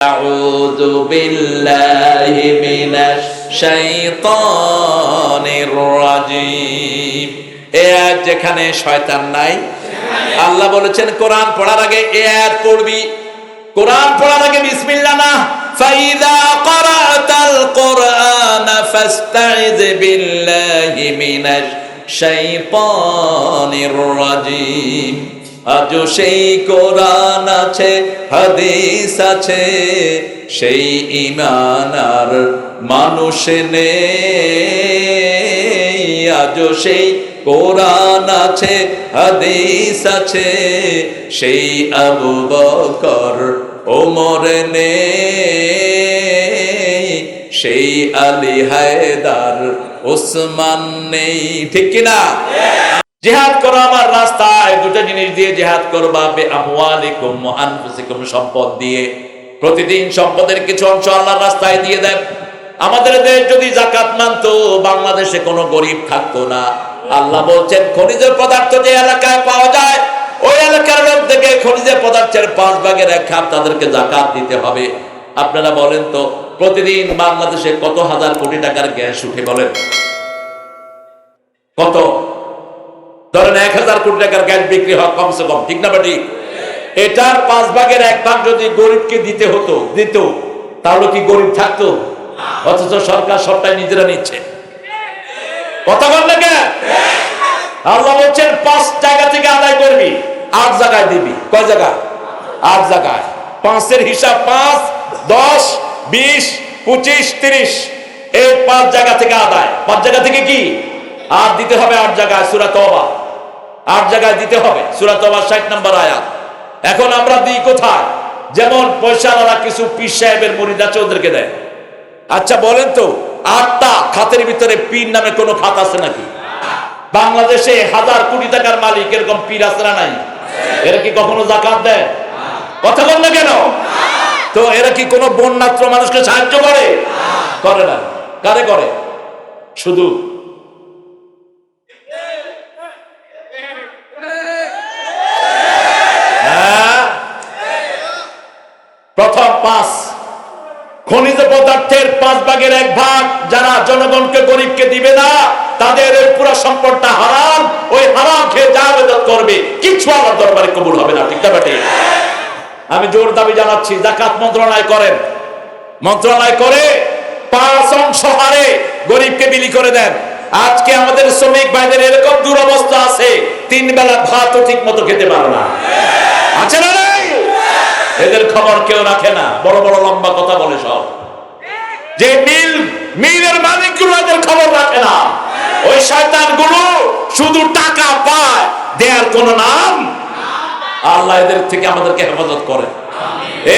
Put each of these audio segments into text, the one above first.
আউযু বিল্লাহি মিনাশ শাইতানির রাজীম। এই আয়াত যেখানে শয়তান নাই, আল্লাহ বলেছেন কোরআন পড়ার আগে এই আয়াত পড়বি। কোরআন পড়ার আগে বিসমিল্লাহ না, ফাইযা ক্বারাতাল কুরআনা ফাস্তাইয বিল্লাহি মিনাশ শাইতানির রাজীম। আজ সেই কোরআন আছে, হাদিস আছে, সেই ঈমান আর মানুষ নেই। আজ সেই কোরআন আছে, হাদিস আছে, সেই আবু বকর ওমর নেই, সেই আলী হায়দার ওসমান নেই। ঠিক কিনা? জিহাদ করো আমার রাস্তায়, দুটো জিনিস দিয়ে জিহাদ করবা, বে আমওয়ালিকুম ওয়া আনফুসিকুম, সম্পদ দিয়ে। প্রতিদিন সম্পদের কিছু অংশ আল্লাহর রাস্তায় দিয়ে দেন। আমাদের দেশ যদি যাকাত মানতো, বাংলাদেশে কোনো গরিব থাকতো না। আল্লাহ বলছেন খনিজ পদার্থ যে এলাকায় পাওয়া যায়, ওই এলাকার লোক থেকে খনিজ পদার্থের 5/1 তাদেরকে যাকাত দিতে হবে। আপনারা বলেন তো, প্রতিদিন বাংলাদেশে কত হাজার কোটি টাকার গ্যাস উঠে? বলেন কত? ধরেন 1000 কোটি টাকার গ্যাস বিক্রি হয় কমসে কম, ঠিক না বেটি? এটার 5/1 যদি গরিবকে দিতে হতো, দিত, তাহলে কি গরিব থাকতো? অথচ সরকার সবটাই নিজেরা নিচ্ছে। কথা বল না কেন? আল্লাহ বলছেন 5 জায়গা থেকে আদায় করবি, 8 জায়গায় দিবি। কয় জায়গা? 8 জায়গায়। 5-এর হিসাব 5, 10, 20, 25, 30, এই 5 জায়গা থেকে আদায়। 5 জায়গা থেকে কি আর দিতে হবে? 8 জায়গায়। সূরা তওবা 8 জায়গায় দিতে হবে। সূরা তওবা 60 নম্বর আয়াত। এখন আমরা দিই কোথায়? যেমন পয়সাওয়ালা কিছু পীর সাহেবের মুরিদ আছে, ওদেরকে দেয়। আচ্ছা বলেন তো, 8টা খাতের ভিতরে পীর নামে কোনো খাত আছে নাকি? বাংলাদেশে 1000 কোটি টাকার মালিক এরকম পীর আছে না নাই? এরা কি কখনো যাকাত দেয়? কথা বল না কেন? তো এরা কি কোনো বন্যাত্র মানুষকে সাহায্য করে? করে না। কারে করে? শুধু প্রথম 5 খনিজ পদার্থের 5/1 যারা জনগণকে গরিবকে দিবে না, তাদের ওই পুরো সম্পদটা হারাম। ওই হারাম খেয়ে যা ইবাদত করবে, কিছু আল্লাহর দরবারে কবুল হবে না। ঠিক না বেটি? আমি জোর দাবি জানাচ্ছি, যাকাত মন্ত্রণালয় করেন, মন্ত্রণালয় করে 5 অংশ হারে গরিবকে বিলি করে দেন। আজকে আমাদের শ্রমিক ভাইদের এরকম দুরবস্থা আছে, 3 বেলা ভাতও ঠিক মতো খেতে পারে না। আছে না? এদের খবর কেউ রাখে না। বড় বড় লম্বা কথা বলে সব, যে মিলের মালিকগুলো এদের খবর রাখে না। ওই শয়তানগুলো শুধু টাকা পায়, দেয়ার কোন নাম। আল্লাহ এদের থেকে আমাদেরকে হেফাজত করে।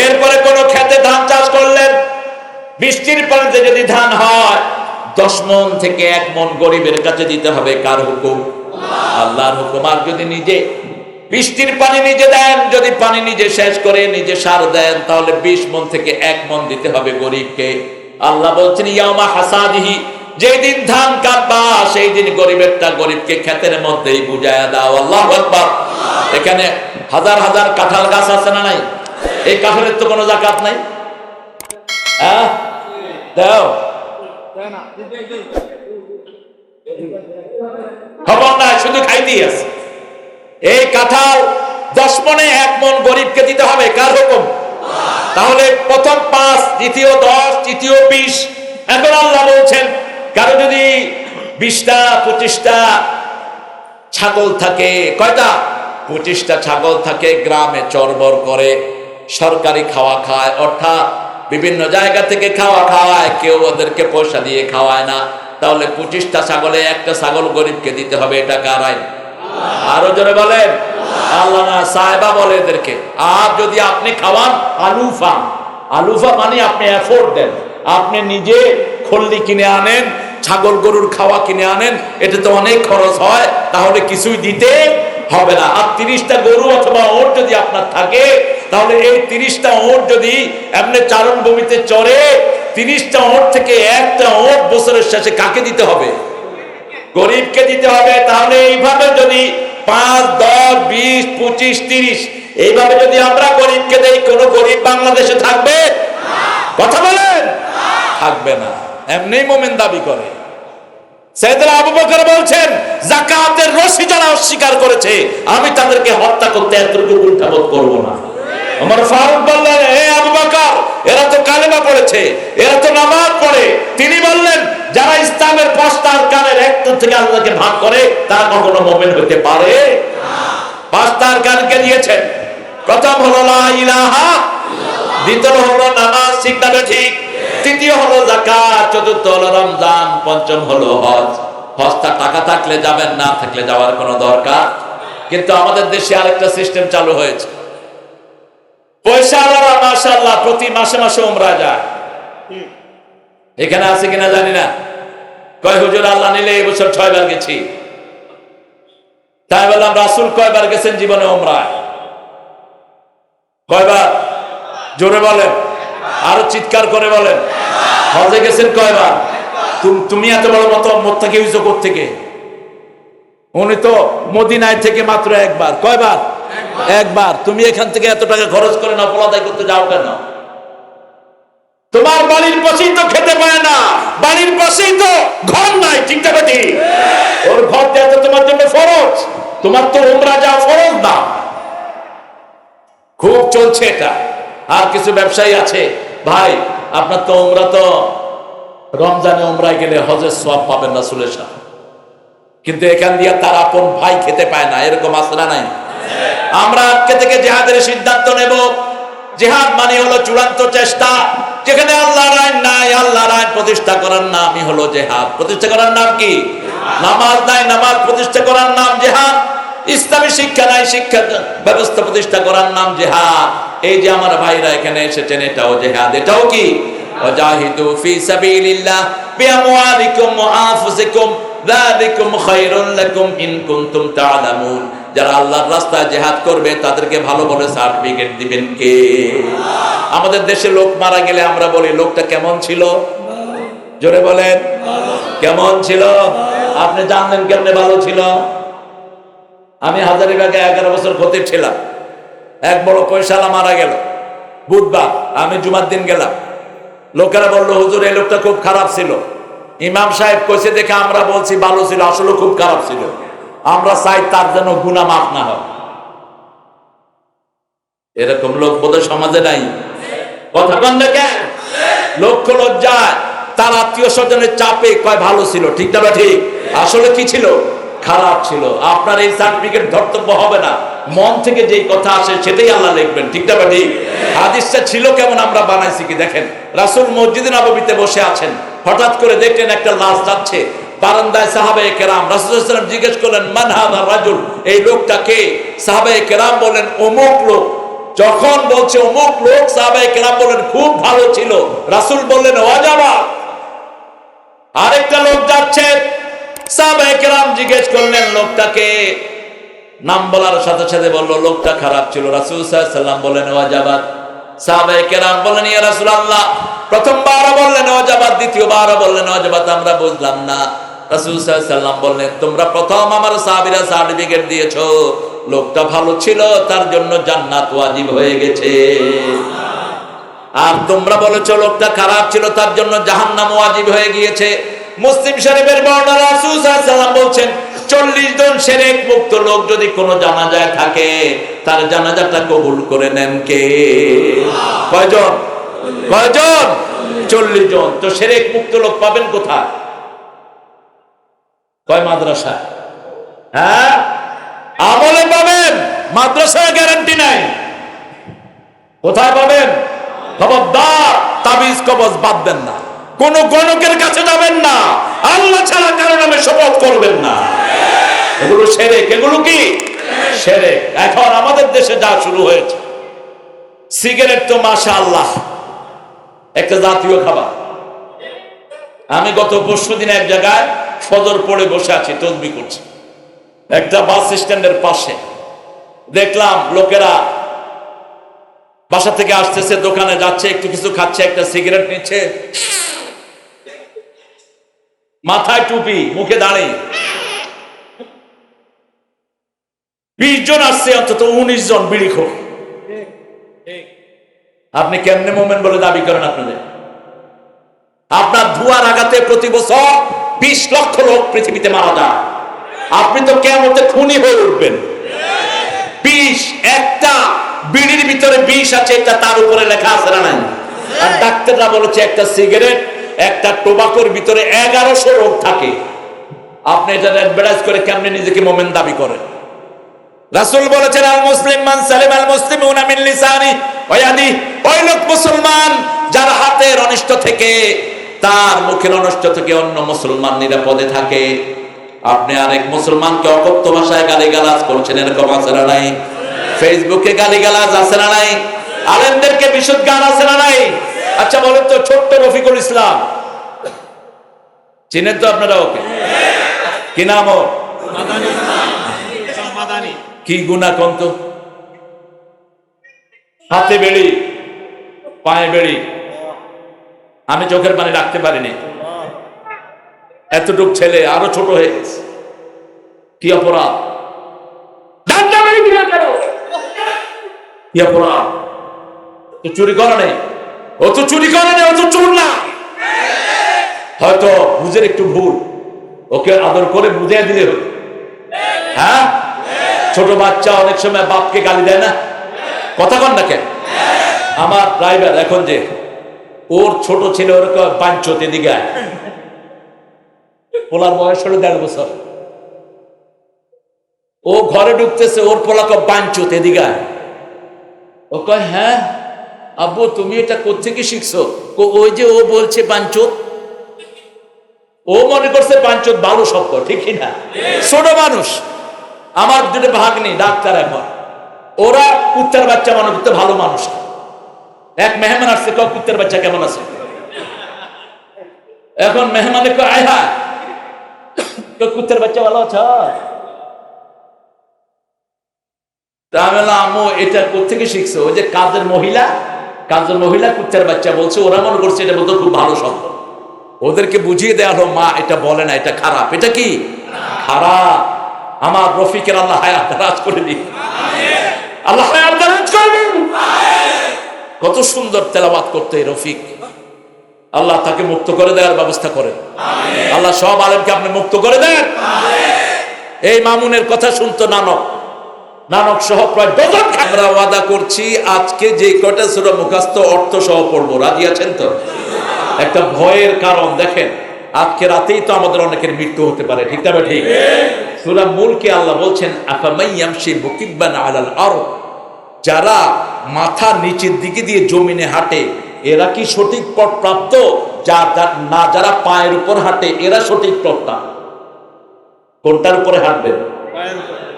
এরপরে কোন খেতে ধান চাষ করলেন, বৃষ্টির পানিতে যদি ধান হয়, 10 মণ থেকে 1 মণ গরিবের কাছে দিতে হবে। কার হুকুম? আল্লাহর হুকুম। আর যদি নিজে বৃষ্টির পানি নিজে দেন, যদি পানি নিজে শেষ করে নিজে সার দেন, তাহলে 20 মণ থেকে 1 মণ দিতে হবে গরিবকে। আল্লাহ বলছেন ইয়াউমা হাসাদিহি, যেই দিন ধান কাটবা সেই দিন গরিবেরটা গরিবকে ক্ষেতের মধ্যেই বুঝায়া দাও। আল্লাহু আকবার। এখানে হাজার হাজার কাঁঠাল গাছ আছে না নাই? এই কাঁঠালের তো কোনো যাকাত নাই। হ্যাঁ, দাও। খবর নাই, শুধু খাইতেই আছে। এই কাঁঠাল 10 মণে 1 মণ গরিবকে দিতে হবে। কার হুকুম? তাহলে প্রথম 5, দ্বিতীয় 10, তৃতীয় 20। এখন আল্লাহ বলছেন, কারো যদি 20টা 25টা ছাগল থাকে, কয়টা? 25টা ছাগল থাকে, গ্রামে চরবর করে, সরকারি খাওয়া খায়, অর্থাৎ বিভিন্ন জায়গা থেকে খাওয়া খাওয়ায়, কেউ ওদেরকে পয়সা দিয়ে খাওয়ায় না, তাহলে 25টা ছাগলে 1টা ছাগল গরিবকে দিতে হবে। এটা কার আইন? আরো জোরে বলেন। আল্লাহ না, সাহেবা বলে এদেরকে। আর যদি আপনি খাওয়ান আলুফা, আলুফা মানে আপনি এফোর্ট দেন, আপনি নিজে খল্লি কিনে আনেন, ছাগল গরুর খাওয়া কিনে আনেন, এটা তো অনেক খরচ হয়, তাহলে কিছুই দিতে হবে না। আর 30টা গরু অথবা ওট যদি আপনার থাকে, তাহলে এই 30টা ওট যদি এমনি চারণ ভূমিতে চড়ে, 30টা ওট থেকে 1টা ওট বছরের শেষে কাকে দিতে হবে? গরিবকে দিতে হবে। তাহলে এইভাবে যদি 5, 10, 20, 25, 30 এইভাবে যদি আমরা গরিবকে দেই, কোন গরিব বাংলাদেশে থাকবে? কথা বলেন, থাকবে না। এমনি মুমিন দাবি করে। সাইয়েদনা আবু বকর বলছেন, যাকাতের রশি যারা অস্বীকার করেছে আমি তাদেরকে হত্যা করতে এতটুকু উল্টাবোধ করব না। ওমর ফারুক বললেন, হে আবু বকর, এরা তো কালেমা পড়েছে, এরা তো নামাজ পড়ে। তিনি বললেন, যারা ইসলামের 5টা আরকানের একটা থেকে আল্লাহকে ভাগ করে তারা কখনো মুমিন হতে পারে না। 5টা আরকানকে দিয়েছেন। প্রথম হলো লা ইলাহা, দ্বিতীয় হলো নামাজ, ঠিক না ঠিক? তৃতীয় হলো যাকাত, চতুর্থ হলো রমজান, পঞ্চম হলো হজ। হজটা টাকা থাকলে যাবেন, না থাকলে যাওয়ার কোনো দরকার। কিন্তু আমাদের দেশে আরেকটা সিস্টেম চালু হয়েছে। পয়সাওয়ালারা মাশাআল্লাহ প্রতি মাসে মাসে উমরা যায়। এখানে আছে কিনা জানি না। কয় হুজুর আল্লাহ নিলে এই বছর 6 বার গেছি। তাই বললাম, রাসূল কয়বার গেছেন জীবনে উমরায়? কয়বার? জোরে বলেন, আরো চিৎকার করে বলেন। হজে গেছেন কয়বার? তুমি এত বড় মত মোত্তাকি হইছো কোত্থেকে? উনি তো মদিনায় থেকে মাত্র একবার। কয়বার? একবার। তুমি এখান থেকে এত টাকা খরচ করে না পলাদাই করতে যাও কেন? তোমার বাড়ির পাশেই তো খেতে পায় না, বাড়ির পাশেই তো ঘর নাই, ঠিক না ঠিক? ওর ঘর দেওয়া তো তোমার জন্য ফরজ, তোমার তো উমরা যাওয়া ফরজ না। খুব চলছে এটা। আর কিছু ব্যবসায়ী আছে, ভাই আপনার তো উমরা, তো রমজানে উমরায় গেলে হজের সওয়াব পাবেন রাসূলের সাথে, কিন্তু এখান দিয়ে তার আপন ভাই খেতে পায় না। এরকম আছে না নাই? আমরা আজকে থেকে জিহাদের সিদ্ধান্ত নেব। জিহাদ মানে হলো চূড়ান্ত চেষ্টা, যেখানে আল্লাহর আইন নাই, আল্লাহর আইন প্রতিষ্ঠা করার নামই হলো জিহাদ। প্রতিষ্ঠা করার নাম কি? নামাজ নাই, নামাজ প্রতিষ্ঠা করার নাম জিহাদ। ইসলামী শিক্ষা নাই, শিক্ষা ব্যবস্থা প্রতিষ্ঠা করার নাম জিহাদ। এই যে আমার ভাইরা এখানে এসেছেন, এটাও জিহাদ। এটাও কি? ওয়াজাহিদু ফি সাবিলিল্লাহ বিআমওয়ালিকুম ওয়া আনফুসিকুম যালিকুম খায়রুল লাকুম ইন কুনতুম তা'লামুন। যারা আল্লাহর রাস্তায় জিহাদ করবে তাদেরকে ভালো বলে সার্টিফিকেট দিবেন কে? আমাদের দেশে লোক মারা গেলে আমরা বলি, লোকটা কেমন ছিল? জোরে বলেন, কেমন ছিল? আপনি জানলেন কেমনে ভালো ছিল? আমি হাজারীবাগে 11 বছর খতিব ছিলাম। এক বড় পয়সালা মারা গেল বুধবার, আমি জুমার দিন গেলাম। লোকেরা বললো, হুজুর এই লোকটা খুব খারাপ ছিল। ইমাম সাহেব কইছে দেখে আমরা বলছি ভালো ছিল, আসলে খুব খারাপ ছিল। আমরা চাই তার যেন গুনাহ মাফ না হয়। এরকম লোক বোধহয় সমাজে নাই। কথা বলেন না কেন? লক্ষ লজ্জায় তার আত্মীয় স্বজনের চাপে কয় ভালো ছিল, ঠিক না ঠিক? আসলে কি ছিল? খারাপ ছিল। আপনার এই সার্টিফিকেট ধর্তব্য হবে না। মন থেকে যেই কথা আসে সেটাই আল্লাহ লিখবেন, ঠিক না ঠিক? হাদিসটা ছিল কেমন আমরা বানাইছি কি দেখেন। রাসূল মসজিদে নববীতে বসে আছেন, হঠাৎ করে দেখলেন একটা লাশ যাচ্ছে বারান্দায়। সাহাবায়ে কেরাম, রাসূল সাল্লাল্লাহু আলাইহি ওয়াসাল্লাম জিজ্ঞেস করলেন, মান হাযা রাজুল, এই লোকটা কে? সাহাবায়ে কেরাম বলেন, অমুক লোক। যখন বলছে অমুক লোক, সাহাবায়ে কেরাম বলেন খুব ভালো ছিল। রাসূল বললেন, ওয়াজাবা। আরেকটা লোক যাচ্ছে, সাহাবায়ে কেরাম জিজ্ঞেস করলেন লোকটাকে, নাম বলার সাথে সাথে বলল লোকটা খারাপ ছিল। রাসূল সাল্লাল্লাহু আলাইহি ওয়াসাল্লাম বললেন, ওয়াজাবাত। সাহাবায়ে কেরাম বললেন, ইয়া রাসূলুল্লাহ, প্রথমবার বললেন ওয়াজাবাত, দ্বিতীয়বার বললেন ওয়াজাবাত, আমরা বুঝলাম না। রাসূল সাল্লাল্লাহু আলাইহি ওয়াসাল্লাম বললেন, তোমরা প্রথম আমার সাহাবীরা সার্টিফিকেট দিয়েছো, লোকটা ভালো ছিল তার জন্য জান্নাত ওয়াজিব হয়ে গেছে। আর তোমরা বলেছো লোকটা খারাপ ছিল তার জন্য জাহান্নাম ওয়াজিব হয়ে গিয়েছে। মুসলিম শরীফের বর্ণনা, রাসূল সাল্লাল্লাহু আলাইহি ওয়াসাল্লাম বলছেন, 40 জন শিরক মুক্ত লোক যদি কোনো জানাজায় থাকে, তার জানাজাটা কবুল করে নেন কে? কয়জন? কয়জন? 40 জন। তো শিরক মুক্ত লোক পাবেন কোথায়? কয় মাদ্রাসা? হ্যাঁ, আমলে পাবেন, মাদ্রাসায় গ্যারান্টি নাই। কোথায় পাবেন? খবরদার তাবিজ কবজ বাঁধবেন না, কোন গণকের কাছে যাবেন না, আল্লাহ ছাড়া কারো নামে শপথ করবেন না। এগুলো শিরক। এগুলো কি? শিরক। এখন আমাদের দেশে যা শুরু হয়েছে, সিগারেট তো মাশাআল্লাহ একটা জাতীয় খাবার। আমি গত পরশুদিন এক জায়গায় ফজর পড়ে বসে আছি, তাসবিহ করছি, একটা বাস স্ট্যান্ডের পাশে দেখলাম লোকেরা বাসা থেকে আসতেছে, দোকানে যাচ্ছে, একটু কিছু খাচ্ছে, একটা সিগারেট নিচ্ছে, মাথায় টুপি, মুখে দাঁড়িয়ে। 20 জন আসছে, অন্তত 19 জন বিড়িখোর। আপনি কেমনে মোমেন বলে দাবি করেন? আপনার ধোঁয়ার আঘাতে প্রতি বছর 20 লক্ষ লোক পৃথিবীতে মারা যায়। আপনি তো কিয়ামতে খুনি হয়ে উঠবেন। 20, একটা বিড়ির ভিতরে 20 আছে, এটা তার উপরে লেখা আছে না নাই? আর ডাক্তাররা বলেছে একটা সিগারেট, একটা টোবাকোর ভিতরে 1100 রোগ থাকে। আপনি এটা অ্যাডভার্টাইজ করে কেমনে নিজেকে মোমেন দাবি করেন? রাসূল বলেছেন, আল মুসলিম মান সালিম আল মুসলিমুনা মিন লিসানি ওয়া ইয়াদি, ওই লোক মুসলমান যার হাতের অনিষ্ট থেকে, তার মুখের অনিষ্ট থেকে অন্য মুসলমান নিরাপদে থাকে। আপনি আরেক মুসলমানকে অকথ্য ভাষায় গালিগালাজ করছেন, এরকম আছে না নাই? ফেসবুকে গালিগালাজ আছে না নাই? আলেমদেরকে বিশুদ্ধ গান আছে না নাই? আচ্ছা বলেন তো, ছোট্ট রফিকুল ইসলাম চিনেন তো আপনারা ওকে? কি নাম ওর? কি গুনাহ কোন তো? হাতে বেড়ি, পায়ে বেড়ি, আমি চোখের পানি রাখতে পারিনি। এতটুক ছেলে আরো ছোট হয়ে গেছে, কি অপরাধ? কি অপরাধ? চুরি করে নেই, ও তো চুরি করে নেই, ও তো চোর না। হয়তো বুঝের একটু ভুল, ওকে আদর করে বুঝিয়ে দিলে হতো। হ্যাঁ, ছোট বাচ্চা অনেক সময় বাপকে গালি দেয় না, কথা কন না কেন? আমার ড্রাইভার এখন যে, ওর ছোট ছেলে ওরকম বাঞ্চতে দিকে, পোলার বয়স হলো 1.5 বছর, ও ঘরে ঢুকতেছে, ওর পোলাকে বাঞ্চতে দিকে। ও কয়, হ্যাঁ আব্বু তুমি এটা কোত্থেকে শিখছো? ওই যে ও বলছে বাঞ্চত। ও মনে করছে বাঞ্চত ভালো শব্দ, ঠিক না? ছোট মানুষ। আমার দুটো ভাগ্নি ডাক্তার, এখন ওরা কুত্তার বাচ্চা মনে করতে ভালো মানুষ। এক মেহমান আসছে, ক কুত্তার বাচ্চা কেমন আছে? এখন মেহমানে কয়, আয় হ্যাঁ কুত্তার বাচ্চা ভালো আছে। আম্মু এটা কোত্থেকে শিখছো? ওই যে কাজের মহিলা কুত্তার বাচ্চা বলছে, ওরা মনে করছে এটা বলতো খুব ভালো শব্দ। ওদেরকে বুঝিয়ে দেওয়া হলো, মা এটা বলে না, এটা খারাপ। এটা কি খারাপ? আমার রফিকের আল্লাহ হায়াত দারাজ করে দিন, আল্লাহ হায়াত দারাজ করে দিন। কত সুন্দর তেলাওয়াত করতে রফিক, আল্লাহ তাকে মুক্ত করে দেওয়ার ব্যবস্থা করেন। আল্লাহ সব আলেমকে আপনি মুক্ত করে দেন। এই মামুনের কথা শুনতো নানক সহ প্রায় ডজন। আমরা ওয়াদা করছি আজকে যে কয়টা সূরা মুখস্থ অর্থ সহ পড়বো, রাজি আছেন তো? একটা ভয়ের কারণ দেখেন, আজকে রাতেই তো আমাদের অনেকের মৃত্যু হতে পারে, ঠিক না? ঠিক। সূরা মুলকে আল্লাহ বলছেন, আফামান ইয়ামশি মুকিব্বান আলাল আরদ, যারা মাথা নিচের দিকে দিয়ে জমিনে হাঁটে এরা কি সঠিক পথ প্রাপ্ত? না, যারা পায়ের উপর হাঁটে এরা সঠিক পথটা। কোনটার উপরে হাঁটবেন?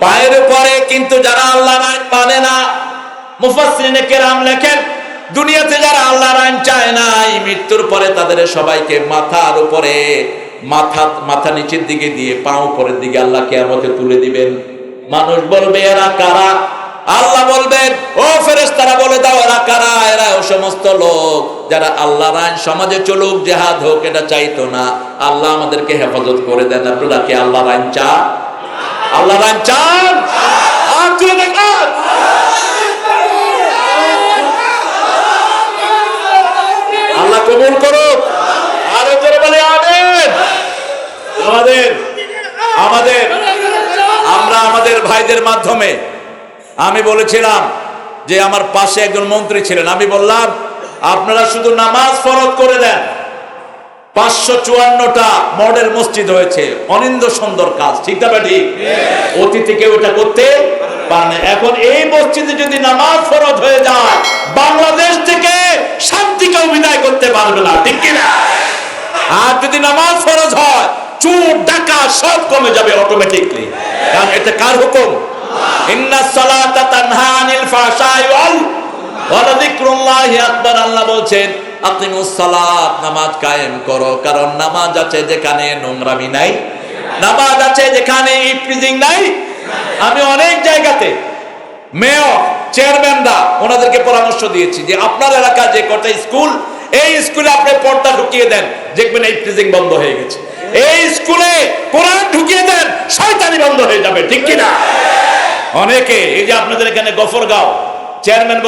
পায়ের উপরে। কিন্তু যারা আল্লাহর আইন মানে না, মুফাসসিরিনে কেরাম লেখেন, দুনিয়াতে যারা আল্লাহর আইন চায় নাই, মৃত্যুর পরে তাদের সবাইকে মাথার উপরে, মাথা নিচের দিকে দিয়ে পা উপরের দিকে আল্লাহ কিয়ামতে তুলে দিবেন। মানুষ বলবে এরা কারা? আল্লাহ বলবেন, ও ফেরেশতারা বলে দাও এরা কারা? এরা ও সমস্ত লোক যারা আল্লাহর আইন সমাজে চলুক, জিহাদ হোক এটা চাইতো না। আল্লাহ আমাদেরকে হেফাজত করে দেন। আপনারা কি আল্লাহর আইন চান? আল্লাহর আইন চান? আল্লাহ কবুল করুক। আরো জোরে বলে আমিন। আমরা আমাদের ভাইদের মাধ্যমে, আমি বলেছিলাম যে আমার পাশে একজন মন্ত্রী ছিলেন, আমি বললাম আপনারা শুধু নামাজ ফরজ করে দেন। 554টা মডেল মসজিদ হয়েছে, অনিন্দ সুন্দর কাজ, ঠিক না? ঠিক। অতীতে কেউ এটা করতে পারে না। এখন এই মসজিদে যদি নামাজ ফরজ হয়ে যায়, বাংলাদেশ থেকে শান্তিকেও বিদায় করতে পারবে না, ঠিক কিনা? আর যদি নামাজ ফরজ হয়, চোর ডাকাত সব কমে যাবে অটোমেটিকলি। কারণ এটা কার হুকুম? ইন্নাস সালাতা তানহা আনিল ফাহশাই ওয়া যিকরুল্লাহি আকবার। আল্লাহ বলছেন আকিমুস সালাত, নামাজ কায়েম করো। কারণ নামাজ আছে যেখানে নোংরামি নাই, নামাজ আছে যেখানে ইফটিজিং নাই। আমি অনেক জায়গাতে মেয়র, চেয়ারম্যানরা ওনাদেরকে পরামর্শ দিয়েছি যে আপনার এলাকায় যে কটা স্কুল, এই স্কুলে আপনি পর্দা ঢুকিয়ে দেন, দেখবেন ইফটিজিং বন্ধ হয়ে গেছে। এই স্কুলে কোরআন ঢুকিয়ে দেন, শয়তানি বন্ধ হয়ে যাবে, ঠিক কিনা? অনেকে এই যে আপনাদের এখানে গফরগাঁও চেয়ারম্যান